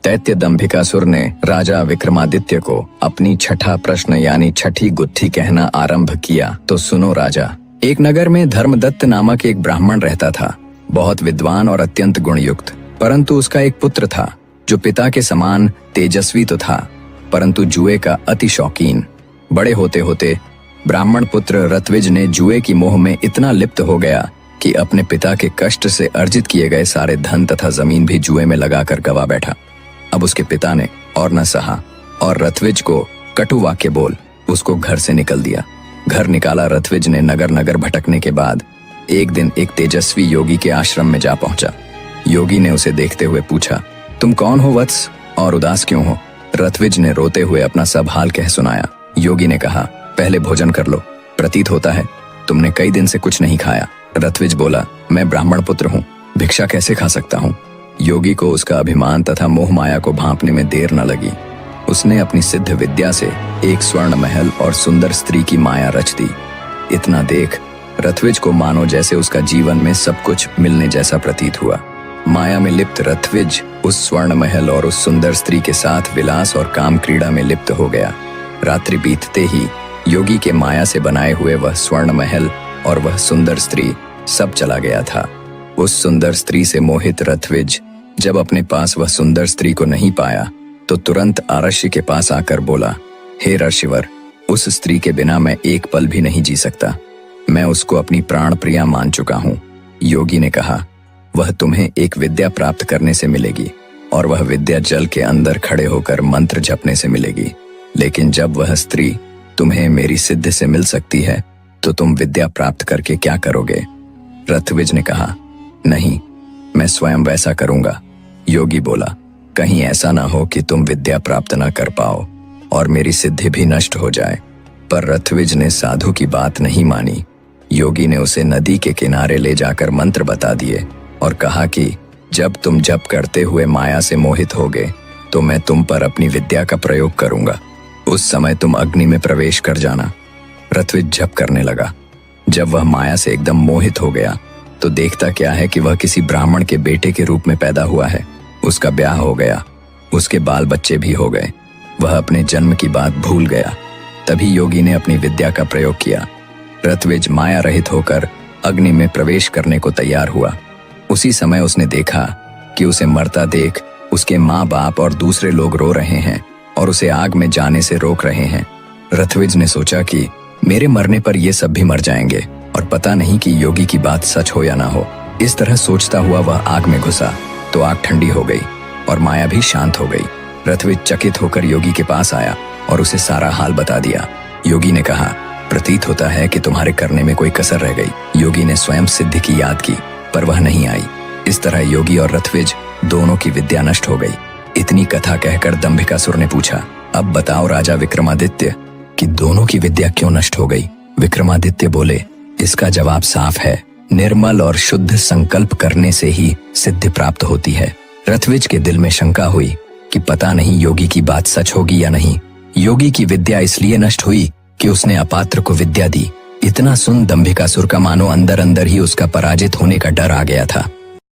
दैत्य दंभिकासुर ने राजा विक्रमादित्य को अपनी छठा प्रश्न यानी छठी गुत्थी कहना आरंभ किया। तो सुनो राजा, एक नगर में धर्मदत्त नामक एक ब्राह्मण रहता था, बहुत विद्वान और अत्यंत गुणयुक्त। परंतु उसका एक पुत्र था जो पिता के समान तेजस्वी तो था, परंतु जुए का अति शौकीन। बड़े होते होते ब्राह्मण पुत्र ऋत्विज ने जुए की मोह में इतना लिप्त हो गया कि अपने पिता के कष्ट से अर्जित किए गए सारे धन तथा जमीन भी जुए में लगाकर गवा बैठा। अब उसके पिता ने और न सहा और ऋत्विज को कटु वाक्य बोल उसको घर से निकल दिया। घर निकाला ऋत्विज ने नगर नगर भटकने के बाद एक दिन एक तेजस्वी योगी के आश्रम में जा पहुंचा। योगी ने उसे देखते हुए पूछा, तुम कौन हो वत्स और उदास क्यों हो? ऋत्विज ने रोते हुए अपना सब हाल कह सुनाया। योगी ने कहा, पहले भोजन कर लो, प्रतीत होता है तुमने कई दिन से कुछ नहीं खाया। ऋत्विज बोला, मैं ब्राह्मण पुत्र हूँ, भिक्षा कैसे खा सकता हूँ? योगी को उसका अभिमान तथा मोह माया को भांपने में देर न लगी। उसने अपनी सिद्ध विद्या से एक स्वर्ण महल और सुंदर स्त्री की माया रच दी। इतना देख ऋत्विज को मानो जैसे उसका जीवन में सब कुछ मिलने जैसा प्रतीत हुआ। माया में लिप्त ऋत्विज उस स्वर्ण महल और उस सुंदर स्त्री के साथ विलास और काम क्रीड़ा में लिप्त हो गया। रात्रि बीतते ही योगी के माया से बनाए हुए वह स्वर्ण महल और वह सुंदर स्त्री सब चला गया था। उस सुंदर स्त्री से मोहित ऋत्विज जब अपने पास वह सुंदर स्त्री को नहीं पाया तो तुरंत आरष्य के पास आकर बोला, हे ऋषिवर, उस स्त्री के बिना मैं एक पल भी नहीं जी सकता। मैं उसको अपनी प्राण प्रिया मान चुका हूँ। योगी ने कहा, वह तुम्हें एक विद्या प्राप्त करने से मिलेगी और वह विद्या जल के अंदर खड़े होकर मंत्र जपने से मिलेगी। लेकिन जब वह स्त्री तुम्हें मेरी सिद्ध से मिल सकती है तो तुम विद्या प्राप्त करके क्या करोगे? ऋत्विज ने कहा, नहीं, मैं स्वयं वैसा करूंगा। योगी बोला, कहीं ऐसा ना हो कि तुम विद्या प्राप्त न कर पाओ और मेरी सिद्धि भी नष्ट हो जाए। पर ऋत्विज ने साधु की बात नहीं मानी। योगी ने उसे नदी के किनारे ले जाकर मंत्र बता दिए और कहा कि जब तुम जप करते हुए माया से मोहित होगे तो मैं तुम पर अपनी विद्या का प्रयोग करूंगा। उस समय तुम अग्नि में प्रवेश कर जाना। ऋत्विज जप करने लगा। जब वह माया से एकदम मोहित हो गया तो देखता क्या है कि वह किसी ब्राह्मण के बेटे के रूप में पैदा हुआ है। उसका ब्याह हो गया, उसके बाल बच्चे भी हो गए। वह अपने जन्म की बात भूल गया। तभी योगी ने अपनी विद्या का प्रयोग किया। ऋत्विज माया रहित होकर अग्नि में प्रवेश करने को तैयार हुआ। उसी समय उसने देखा कि उसे मरता देख उसके माँ बाप और दूसरे लोग रो रहे हैं और उसे आग में जाने से रोक रहे हैं। ऋत्विज ने सोचा कि मेरे मरने पर ये सब भी मर जाएंगे और पता नहीं कि योगी की बात सच हो या ना हो। इस तरह सोचता हुआ वह आग में घुसा तो आग ठंडी हो गई और माया भी शांत हो गई। ऋत्विज चकित होकर योगी के पास आया और उसे सारा हाल बता दिया। योगी ने कहा, प्रतीत होता है कि तुम्हारे करने में कोई कसर रह गई। योगी ने स्वयं सिद्धि की याद की पर वह नहीं आई। इस तरह योगी और ऋत्विज दोनों की विद्या नष्ट हो गई। इतनी कथा कहकर दंभिकासुर ने पूछा, अब बताओ राजा विक्रमादित्य कि दोनों की विद्या क्यों नष्ट हो गई? विक्रमादित्य बोले, इसका जवाब साफ है, निर्मल और शुद्ध संकल्प करने से ही सिद्धि प्राप्त होती है। ऋत्विज के दिल में शंका हुई कि पता नहीं योगी की बात सच होगी या नहीं। योगी की विद्या इसलिए नष्ट हुई कि उसने अपात्र को विद्या दी। इतना सुन दंभिकासुर का मानो अंदर अंदर ही उसका पराजित होने का डर आ गया था।